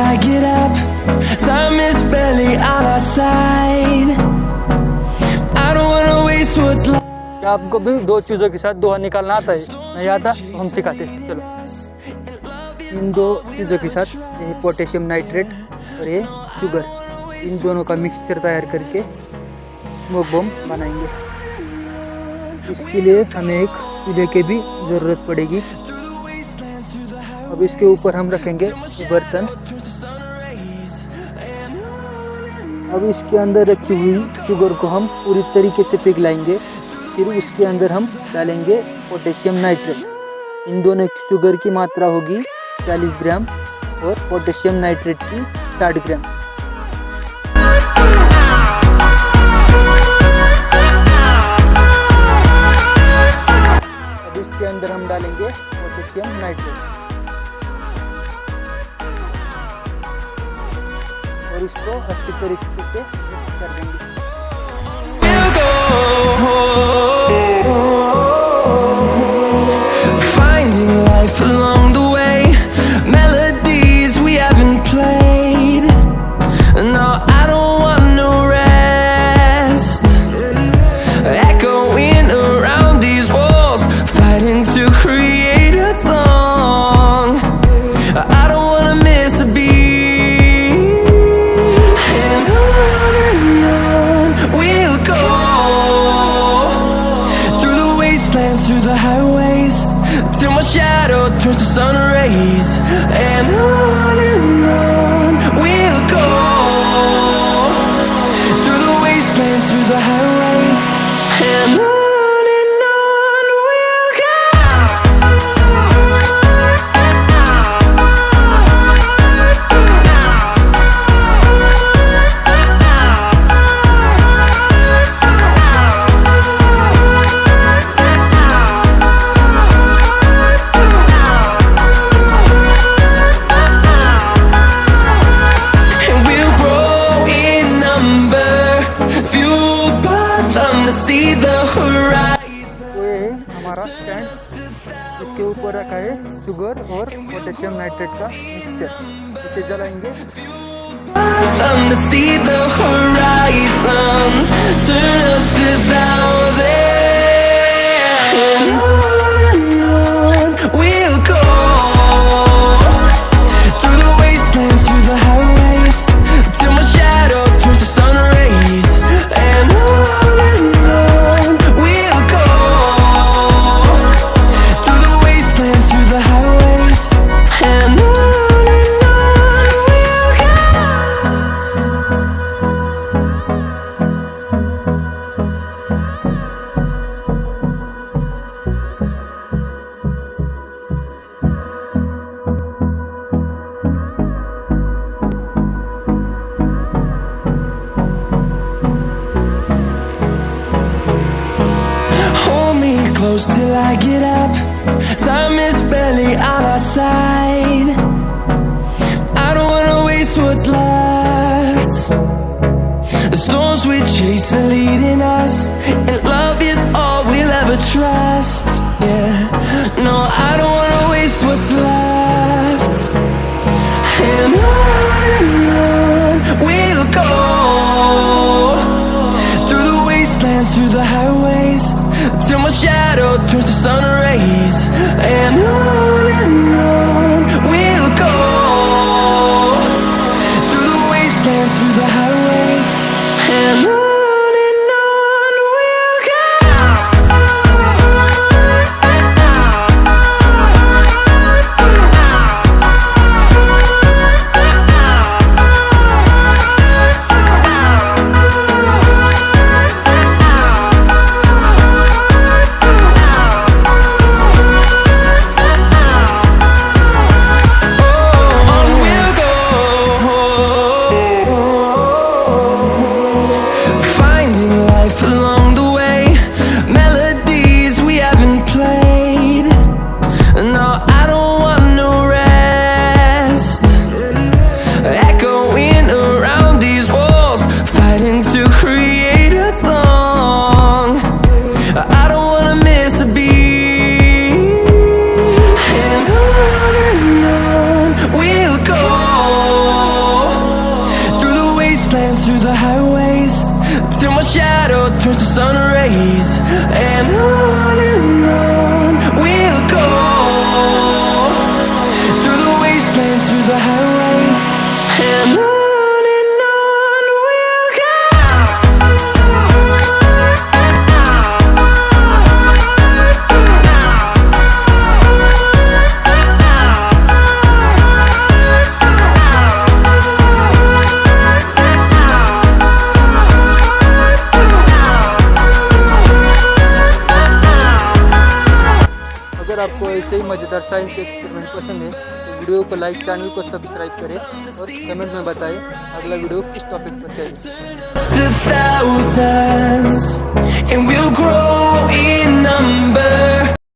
I get up. Time is barely on our side. I don't wanna waste what's left. क्या आपको भी दो चीज़ों के साथ दोहा निकालना आता है? नहीं आता तो हम सिखाते हैं। चलो, इन दो चीज़ों के साथ ये पोटेशियम नाइट्रेट और ये शुगर, इन दोनों का मिक्सचर तैयार करके स्मोक बम बनाएंगे। इसके लिए हमें एक चूल्हे की भी ज़रूरत पड़ेगी। अब इसके ऊपर हम रखेंगे बर्तन। अब इसके अंदर रखी हुई शुगर को हम पूरी तरीके से पिघलाएंगे। फिर उसके अंदर हम डालेंगे पोटेशियम नाइट्रेट। इन दोनों शुगर की मात्रा होगी 40 ग्राम और पोटेशियम नाइट्रेट की 60 ग्राम। अब इसके अंदर हम डालेंगे पोटेशियम नाइट्रेट और इसको अच्छी तरीके से मिक्स कर देंगे। Finding life along the way, melodies we haven't played. No, I don't want no rest. Echoing around these walls, fighting to create a song. I don't wanna miss a beat. And on we'll go, through the wastelands, through the highways, till my shadow turns to sun rays. And on we'll go, through the wastelands, through the highways. And on we'll go. And we'll grow in number, fueled by them to see the horizon. तो ये है हमारा stand, इसके ऊपर रखा है sugar और potassium nitrate का मिक्सचर। इसे जलाएंगे। Them to see the horizon, turn us to thousands. And on we'll go, through the wastelands, through the highways, till my shadow turns to sun rays. And on we'll go, through the wastelands, through the highways. And on we'll go. Hold me close till I get up. Time is barely on our side. I don't wanna waste what's left. The storms we chase are leading us, and love is all we'll ever trust. Yeah, no, I don't wanna waste what's left. And on we'll go, through the wastelands, through the highways, till my shadow turns to sun rays. And on we'll go, through the wastelands, through the highways. And on we'll go. wastelands, through the highways, till my shadow turns to sun rays. And on we'll go, through the wastelands, through the highways, and on we'll go. अगर आपको ऐसे ही मज़ेदार science experiment पसंद है तो video को like, channel को subscribe करें और कमेंट में बताएं अगला वीडियो किस टॉपिक पर चाहिए। To thousands, and we'll grow